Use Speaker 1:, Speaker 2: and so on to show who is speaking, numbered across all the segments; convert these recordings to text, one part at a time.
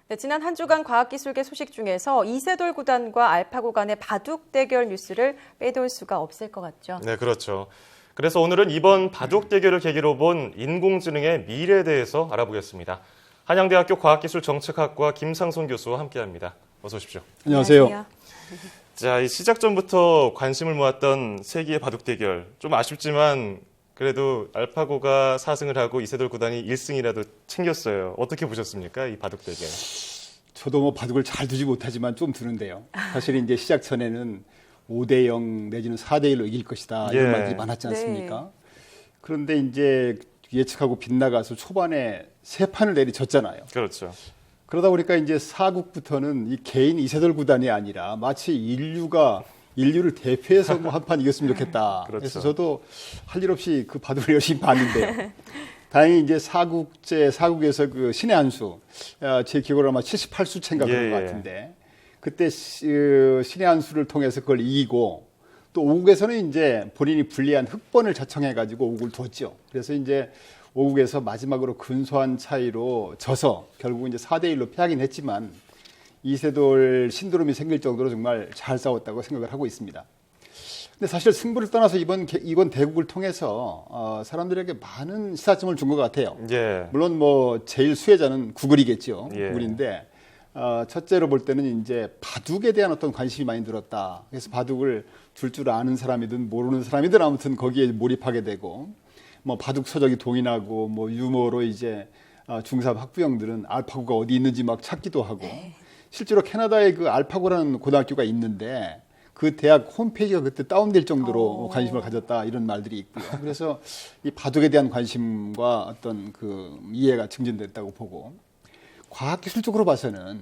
Speaker 1: 네, 지난 한 주간 과학기술계 소식 중에서 이세돌 구단과 알파고 간의 바둑 대결 뉴스를 빼놓을 수가 없을 것 같죠.
Speaker 2: 네, 그렇죠. 그래서 오늘은 이번 바둑 대결을 계기로 본 인공지능의 미래에 대해서 알아보겠습니다. 한양대학교 과학기술정책학과 김상손 교수와 함께합니다. 어서 오십시오.
Speaker 3: 안녕하세요.
Speaker 2: 자, 이 시작 전부터 관심을 모았던 세기의 바둑 대결. 좀 아쉽지만 그래도 알파고가 4승을 하고 이세돌 구단이 1승이라도 챙겼어요. 어떻게 보셨습니까? 이 바둑 대결.
Speaker 3: 저도 뭐 바둑을 잘 두지 못하지만 좀 두는데요. 사실 이제 시작 전에는 5대0 내지는 4대1로 이길 것이다. 이런 말들이 많았지 않습니까? 네. 그런데 이제 예측하고 빗나가서 초반에 3판을 내리쳤잖아요.
Speaker 2: 그렇죠.
Speaker 3: 그러다 보니까 이제 4국부터는 이 개인 이세돌 구단이 아니라 마치 인류를 대표해서 뭐 한 판 이겼으면 좋겠다.
Speaker 2: 그렇죠.
Speaker 3: 그래서 저도 할 일 없이 그 바둑을 열심히 봤는데요. 다행히 이제 사국에서 그 신의 한수, 제 기억으로 아마 78수채인가 그런 것 같은데, 그때 신의 한수를 통해서 그걸 이기고, 또 5국에서는 이제 본인이 불리한 흑번을 자청해가지고 5국을 뒀죠. 그래서 이제 5국에서 마지막으로 근소한 차이로 져서 결국 이제 4대1로 패하긴 했지만, 이세돌 신드롬이 생길 정도로 정말 잘 싸웠다고 생각을 하고 있습니다. 근데 사실 승부를 떠나서 이번 대국을 통해서 사람들에게 많은 시사점을 준 것 같아요.
Speaker 2: 예.
Speaker 3: 물론 뭐 제일 수혜자는 구글이겠죠.
Speaker 2: 예.
Speaker 3: 구글인데 첫째로 볼 때는 이제 바둑에 대한 어떤 관심이 많이 들었다. 그래서 바둑을 둘 줄 아는 사람이든 모르는 사람이든 아무튼 거기에 몰입하게 되고, 뭐 바둑 서적이 동인하고 뭐 유머로 이제 중3 학부형들은 알파고가 어디 있는지 막 찾기도 하고. 실제로 캐나다에 그 알파고라는 고등학교가 있는데 그 대학 홈페이지가 그때 다운될 정도로 관심을 가졌다, 이런 말들이 있고요. 그래서 이 바둑에 대한 관심과 어떤 그 이해가 증진됐다고 보고, 과학기술적으로 봐서는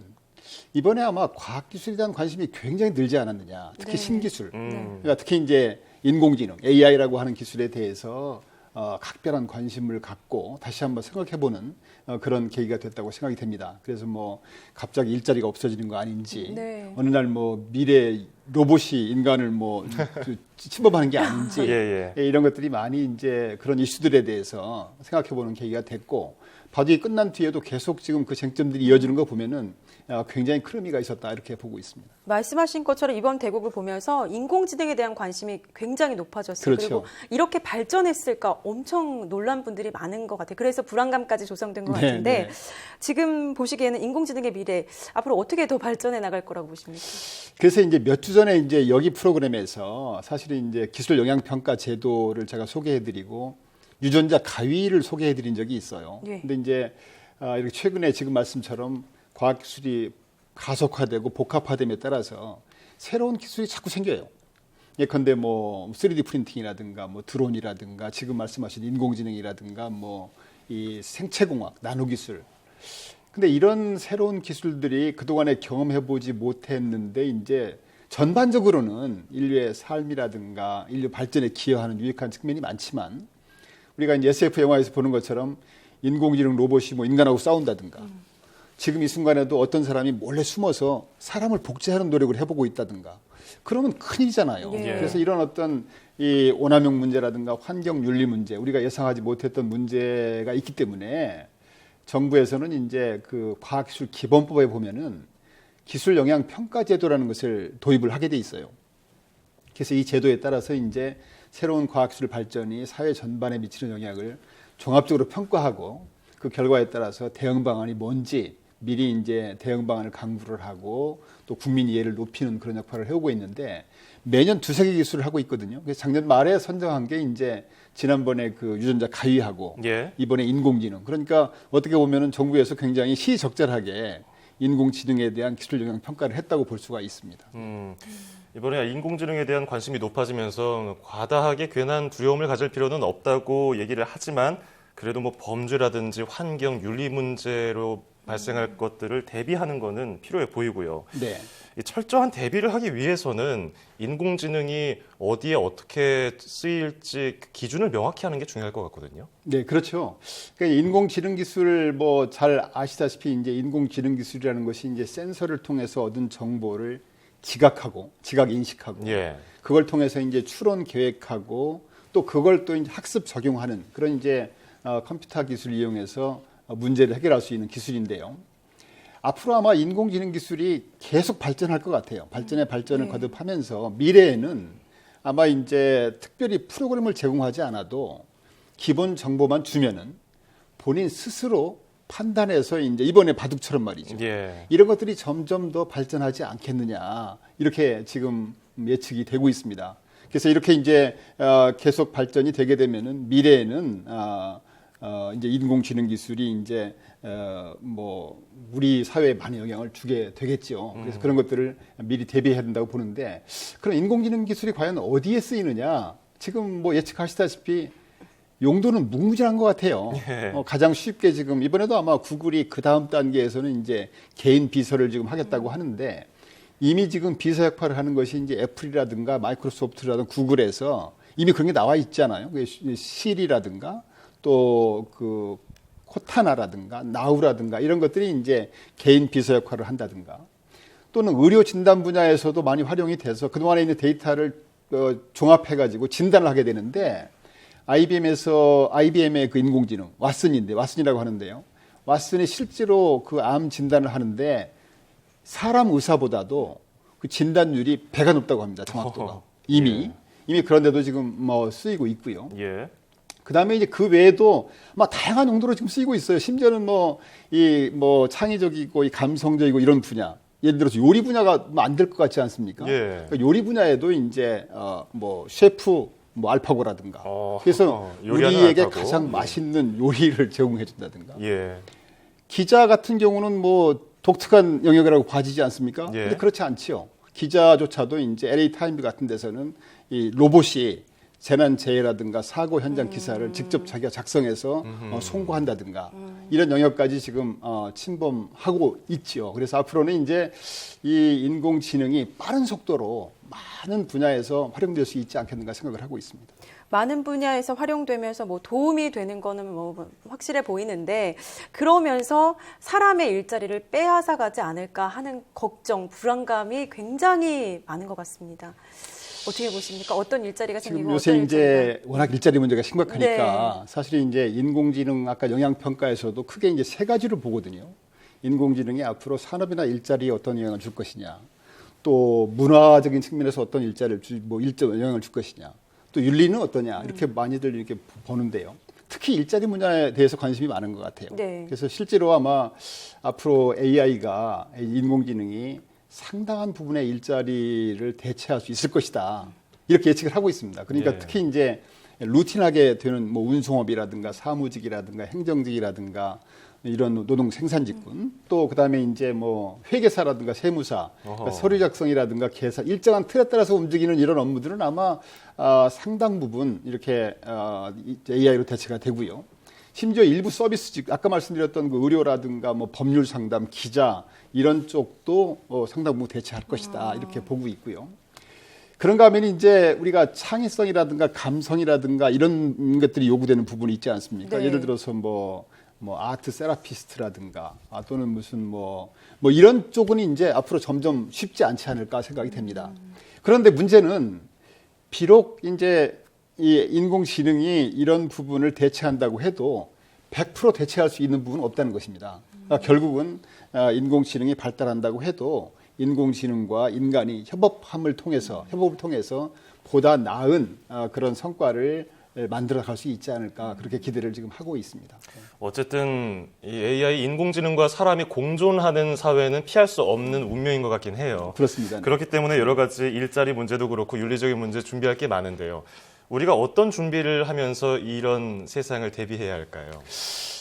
Speaker 3: 이번에 아마 과학기술에 대한 관심이 굉장히 늘지 않았느냐. 특히
Speaker 1: 네.
Speaker 3: 신기술. 그러니까 특히 이제 인공지능, AI라고 하는 기술에 대해서 각별한 관심을 갖고 다시 한번 생각해보는 그런 계기가 됐다고 생각이 됩니다. 그래서 뭐 갑자기 일자리가 없어지는 거 아닌지,
Speaker 1: 네.
Speaker 3: 어느 날 뭐 미래 로봇이 인간을 뭐 침범하는 게 아닌지, 이런 것들이 많이 이제 그런 이슈들에 대해서 생각해보는 계기가 됐고, 바둑이 끝난 뒤에도 계속 지금 그 쟁점들이 이어지는 거 보면은 굉장히 큰 의미가 있었다, 이렇게 보고 있습니다.
Speaker 1: 말씀하신 것처럼 이번 대국을 보면서 인공지능에 대한 관심이 굉장히 높아졌어요.
Speaker 3: 그렇죠.
Speaker 1: 그리고 이렇게 발전했을까 엄청 놀란 분들이 많은 것 같아요. 그래서 불안감까지 조성된 것 같은데, 지금 보시기에는 인공지능의 미래 앞으로 어떻게 더 발전해 나갈 거라고 보십니까?
Speaker 3: 그래서 이제 몇 주 전에 이제 여기 프로그램에서 사실은 이제 기술 영향 평가 제도를 제가 소개해드리고 유전자 가위를 소개해드린 적이 있어요. 근데 이제 이렇게 최근에 지금 말씀처럼 과학기술이 가속화되고 복합화됨에 따라서 새로운 기술이 자꾸 생겨요. 예컨대 뭐 3D 프린팅이라든가 뭐 드론이라든가 지금 말씀하신 인공지능이라든가 뭐 이 생체공학, 나노기술. 근데 이런 새로운 기술들이 그동안에 경험해보지 못했는데 이제 전반적으로는 인류의 삶이라든가 인류 발전에 기여하는 유익한 측면이 많지만, 우리가 이제 SF 영화에서 보는 것처럼 인공지능 로봇이 뭐 인간하고 싸운다든가, 지금 이 순간에도 어떤 사람이 몰래 숨어서 사람을 복제하는 노력을 해보고 있다든가, 그러면 큰일이잖아요. 그래서 이런 어떤 이 오남용 문제라든가 환경 윤리 문제, 우리가 예상하지 못했던 문제가 있기 때문에 정부에서는 이제 그 과학기술 기본법에 보면은 기술 영향 평가 제도라는 것을 도입을 하게 돼 있어요. 그래서 이 제도에 따라서 이제 새로운 과학기술 발전이 사회 전반에 미치는 영향을 종합적으로 평가하고 그 결과에 따라서 대응 방안이 뭔지 미리 이제 대응 방안을 강구를 하고 또 국민 이해를 높이는 그런 역할을 해오고 있는데, 매년 2-3개 기술을 하고 있거든요. 그래서 작년 말에 선정한 게 이제 지난번에 그 유전자 가위하고 이번에 인공지능. 그러니까 어떻게 보면은 정부에서 굉장히 시적절하게 인공지능에 대한 기술 영향 평가를 했다고 볼 수가 있습니다.
Speaker 2: 이번에 인공지능에 대한 관심이 높아지면서 과다하게 괜한 두려움을 가질 필요는 없다고 얘기를 하지만, 그래도 뭐 범죄라든지 환경, 윤리 문제로 발생할 것들을 대비하는 거는 필요해 보이고요. 이 철저한 대비를 하기 위해서는 인공지능이 어디에 어떻게 쓰일지 기준을 명확히 하는 게 중요할 것 같거든요.
Speaker 3: 네, 그렇죠. 그러니까 인공지능 기술 뭐 잘 아시다시피 이제 인공지능 기술이라는 것이 이제 센서를 통해서 얻은 정보를 지각 인식하고 그걸 통해서 이제 추론 계획하고 또 그걸 또 이제 학습 적용하는 그런 이제 컴퓨터 기술을 이용해서 문제를 해결할 수 있는 기술인데요. 앞으로 아마 인공지능 기술이 계속 발전할 것 같아요. 발전을 거듭하면서 미래에는 아마 이제 특별히 프로그램을 제공하지 않아도 기본 정보만 주면은 본인 스스로 판단해서 이제 이번에 바둑처럼 말이죠.
Speaker 2: 예.
Speaker 3: 이런 것들이 점점 더 발전하지 않겠느냐 이렇게 지금 예측이 되고 있습니다. 그래서 이렇게 이제 계속 발전이 되게 되면은 미래에는 이제 인공지능 기술이 이제 뭐 우리 사회에 많은 영향을 주게 되겠죠. 그래서 그런 것들을 미리 대비해야 된다고 보는데 그럼 인공지능 기술이 과연 어디에 쓰이느냐? 지금 뭐 예측하시다시피 용도는 무궁무진한 것 같아요.
Speaker 2: 예.
Speaker 3: 가장 쉽게 지금 이번에도 아마 구글이 그 다음 단계에서는 이제 개인 비서를 지금 하겠다고 하는데 이미 지금 비서 역할을 하는 것이 이제 애플이라든가 마이크로소프트라든가 구글에서 이미 그런 게 나와 있잖아요. 실이라든가 또 그 코타나라든가 나우라든가 이런 것들이 이제 개인 비서 역할을 한다든가 또는 의료 진단 분야에서도 많이 활용이 돼서 그동안에 있는 데이터를 종합해가지고 진단을 하게 되는데 IBM의 그 인공지능 왓슨이라고 하는데요. 왓슨이 실제로 그 암 진단을 하는데 사람 의사보다도 그 진단율이 배가 높다고 합니다. 정확도가 이미 그런데도 지금 뭐 쓰이고 있고요.
Speaker 2: 예.
Speaker 3: 그다음에 이제 그 외에도 막 다양한 용도로 지금 쓰이고 있어요. 심지어는 창의적이고 이 감성적이고 이런 분야. 예를 들어서 요리 분야가 안 될 것 같지 않습니까?
Speaker 2: 예.
Speaker 3: 그러니까 요리 분야에도 이제 셰프 알파고라든가. 그래서 우리에게
Speaker 2: 알파고.
Speaker 3: 가장 맛있는 요리를 제공해 준다든가.
Speaker 2: 예.
Speaker 3: 기자 같은 경우는 뭐 독특한 영역이라고 봐지지 않습니까?
Speaker 2: 예.
Speaker 3: 근데 그렇지 않지요. 기자조차도 이제 LA 타임즈 같은 데서는 이 로봇이 재난재해라든가 사고 현장 기사를 직접 자기가 작성해서 송고한다든가 이런 영역까지 지금 침범하고 있지요. 그래서 앞으로는 이제 이 인공지능이 빠른 속도로 많은 분야에서 활용될 수 있지 않겠는가 생각을 하고 있습니다.
Speaker 1: 많은 분야에서 활용되면서 뭐 도움이 되는 거는 뭐 확실해 보이는데 그러면서 사람의 일자리를 빼앗아 가지 않을까 하는 걱정, 불안감이 굉장히 많은 것 같습니다. 어떻게 보십니까? 어떤 일자리가 생기고
Speaker 3: 지금 요새
Speaker 1: 어떤
Speaker 3: 이제 워낙 일자리 문제가 심각하니까
Speaker 1: 네.
Speaker 3: 사실 이제 인공지능 아까 영향평가에서도 크게 이제 세 가지를 보거든요. 인공지능이 앞으로 산업이나 일자리에 어떤 영향을 줄 것이냐, 또 문화적인 측면에서 어떤 일자리를 영향을 줄 것이냐, 또 윤리는 어떠냐 이렇게 많이들 이렇게 보는데요. 특히 일자리 분야에 대해서 관심이 많은 것 같아요.
Speaker 1: 네.
Speaker 3: 그래서 실제로 아마 앞으로 AI가 인공지능이 상당한 부분의 일자리를 대체할 수 있을 것이다. 이렇게 예측을 하고 있습니다. 그러니까
Speaker 2: 예.
Speaker 3: 특히 이제 루틴하게 되는 뭐 운송업이라든가 사무직이라든가 행정직이라든가 이런 노동 생산직군 또 그다음에 이제 뭐 회계사라든가 세무사 그러니까 서류 작성이라든가 계산 일정한 틀에 따라서 움직이는 이런 업무들은 아마 상당 부분 이렇게 AI로 대체가 되고요. 심지어 일부 서비스직 아까 말씀드렸던 그 의료라든가 뭐 법률 상담, 기자 이런 쪽도 상당 부분 대체할 것이다 이렇게 보고 있고요. 그런가 하면 이제 우리가 창의성이라든가 감성이라든가 이런 것들이 요구되는 부분이 있지 않습니까?
Speaker 1: 네.
Speaker 3: 예를 들어서 뭐 아트 세라피스트라든가 또는 무슨 뭐 이런 쪽은 이제 앞으로 점점 쉽지 않지 않을까 생각이 됩니다. 그런데 문제는 비록 이제 이 인공지능이 이런 부분을 대체한다고 해도 100% 대체할 수 있는 부분은 없다는 것입니다. 그러니까 결국은 인공지능이 발달한다고 해도 인공지능과 인간이 협업을 통해서 보다 나은 그런 성과를 만들어 갈 수 있지 않을까 그렇게 기대를 지금 하고 있습니다.
Speaker 2: 어쨌든 이 AI 인공지능과 사람이 공존하는 사회는 피할 수 없는 운명인 것 같긴 해요.
Speaker 3: 그렇습니다.
Speaker 2: 그렇기 때문에 여러 가지 일자리 문제도 그렇고 윤리적인 문제 준비할 게 많은데요. 우리가 어떤 준비를 하면서 이런 세상을 대비해야 할까요?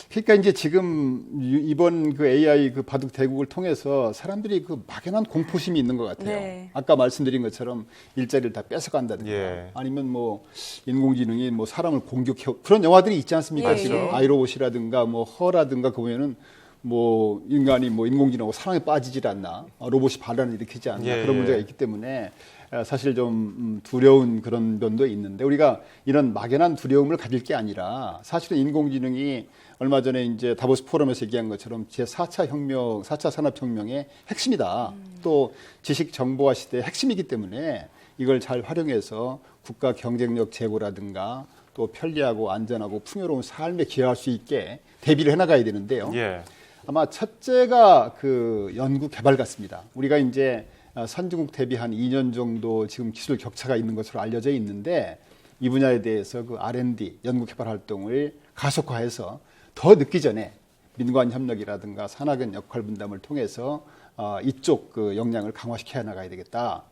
Speaker 3: 그러니까 이제 지금 이번 그 AI 그 바둑 대국을 통해서 사람들이 그 막연한 공포심이 있는 것 같아요.
Speaker 1: 네.
Speaker 3: 아까 말씀드린 것처럼 일자리를 다 뺏어간다든가
Speaker 2: 예.
Speaker 3: 아니면 뭐 인공지능이 뭐 사람을 공격해 그런 영화들이 있지 않습니까?
Speaker 1: 예,
Speaker 3: 지금
Speaker 1: 예.
Speaker 3: 아이로봇이라든가 뭐 허라든가 그 보면은 뭐 인간이 뭐 인공지능하고 사랑에 빠지질 않나 로봇이 반란을 일으키지 않나
Speaker 2: 예,
Speaker 3: 그런 문제가 있기 때문에 사실 좀 두려운 그런 면도 있는데 우리가 이런 막연한 두려움을 가질 게 아니라 사실은 인공지능이 얼마 전에 이제 다보스 포럼에서 얘기한 것처럼 제4차 혁명, 4차 산업혁명의 핵심이다. 또 지식 정보화 시대의 핵심이기 때문에 이걸 잘 활용해서 국가 경쟁력 제고라든가 또 편리하고 안전하고 풍요로운 삶에 기여할 수 있게 대비를 해나가야 되는데요.
Speaker 2: 예.
Speaker 3: 아마 첫째가 그 연구 개발 같습니다. 우리가 이제 선진국 대비 한 2년 정도 지금 기술 격차가 있는 것으로 알려져 있는데 이 분야에 대해서 그 R&D 연구 개발 활동을 가속화해서 더 늦기 전에 민관 협력이라든가 산학연 역할 분담을 통해서 이쪽 그 역량을 강화시켜 나가야 되겠다.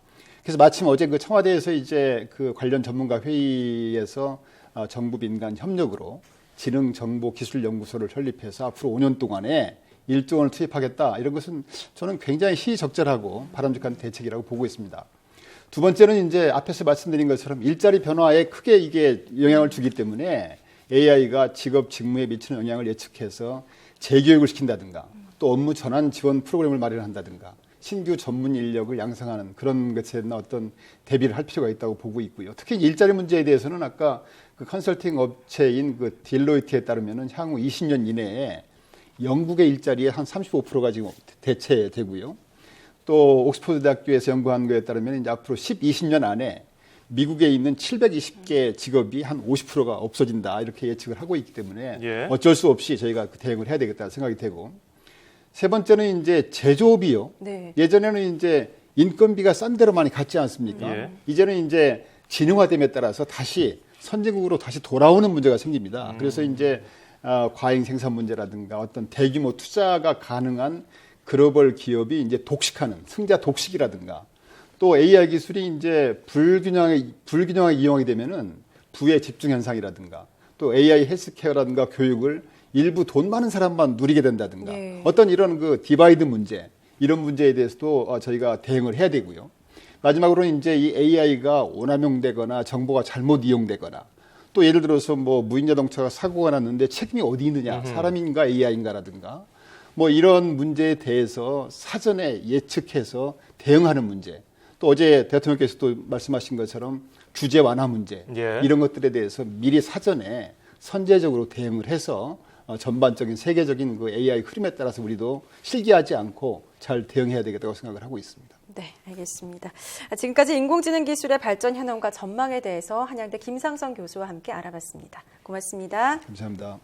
Speaker 3: 그래서 마침 어제 그 청와대에서 이제 그 관련 전문가 회의에서 정부 민간 협력으로 지능정보기술연구소를 설립해서 앞으로 5년 동안에 1조 원을 투입하겠다. 이런 것은 저는 굉장히 시의적절하고 바람직한 대책이라고 보고 있습니다. 두 번째는 이제 앞에서 말씀드린 것처럼 일자리 변화에 크게 이게 영향을 주기 때문에 AI가 직업 직무에 미치는 영향을 예측해서 재교육을 시킨다든가 또 업무 전환 지원 프로그램을 마련한다든가 신규 전문 인력을 양성하는 그런 것에 어떤 대비를 할 필요가 있다고 보고 있고요. 특히 일자리 문제에 대해서는 아까 그 컨설팅 업체인 그 딜로이트에 따르면은 향후 20년 이내에 영국의 일자리의 한 35%가 지금 대체되고요. 또 옥스퍼드 대학교에서 연구한 거에 따르면 이제 앞으로 20년 안에 미국에 있는 720개 직업이 한 50%가 없어진다 이렇게 예측을 하고 있기 때문에
Speaker 2: 예.
Speaker 3: 어쩔 수 없이 저희가 그 대응을 해야 되겠다 생각이 되고 세 번째는 이제 제조업이요.
Speaker 1: 네.
Speaker 3: 예전에는 이제 인건비가 싼 데로 많이 갔지 않습니까?
Speaker 2: 예.
Speaker 3: 이제는 이제 진흥화됨에 따라서 다시 선진국으로 다시 돌아오는 문제가 생깁니다. 그래서 이제 과잉 생산 문제라든가 어떤 대규모 투자가 가능한 글로벌 기업이 이제 독식하는 승자 독식이라든가 또 AI 기술이 이제 불균형하게 이용하게 되면은 부의 집중 현상이라든가 또 AI 헬스케어라든가 교육을 일부 돈 많은 사람만 누리게 된다든가
Speaker 1: 네.
Speaker 3: 어떤 이런 그 디바이드 문제 이런 문제에 대해서도 저희가 대응을 해야 되고요. 마지막으로는 이제 이 AI가 오남용되거나 정보가 잘못 이용되거나 또 예를 들어서 뭐 무인 자동차가 사고가 났는데 책임이 어디 있느냐 사람인가 AI인가라든가 뭐 이런 문제에 대해서 사전에 예측해서 대응하는 문제 또 어제 대통령께서도 말씀하신 것처럼 규제 완화 문제
Speaker 2: 예.
Speaker 3: 이런 것들에 대해서 미리 사전에 선제적으로 대응을 해서 전반적인 세계적인 그 AI 흐름에 따라서 우리도 실기하지 않고 잘 대응해야 되겠다고 생각을 하고 있습니다.
Speaker 1: 네, 알겠습니다. 지금까지 인공지능 기술의 발전 현황과 전망에 대해서 한양대 김상선 교수와 함께 알아봤습니다. 고맙습니다.
Speaker 3: 감사합니다.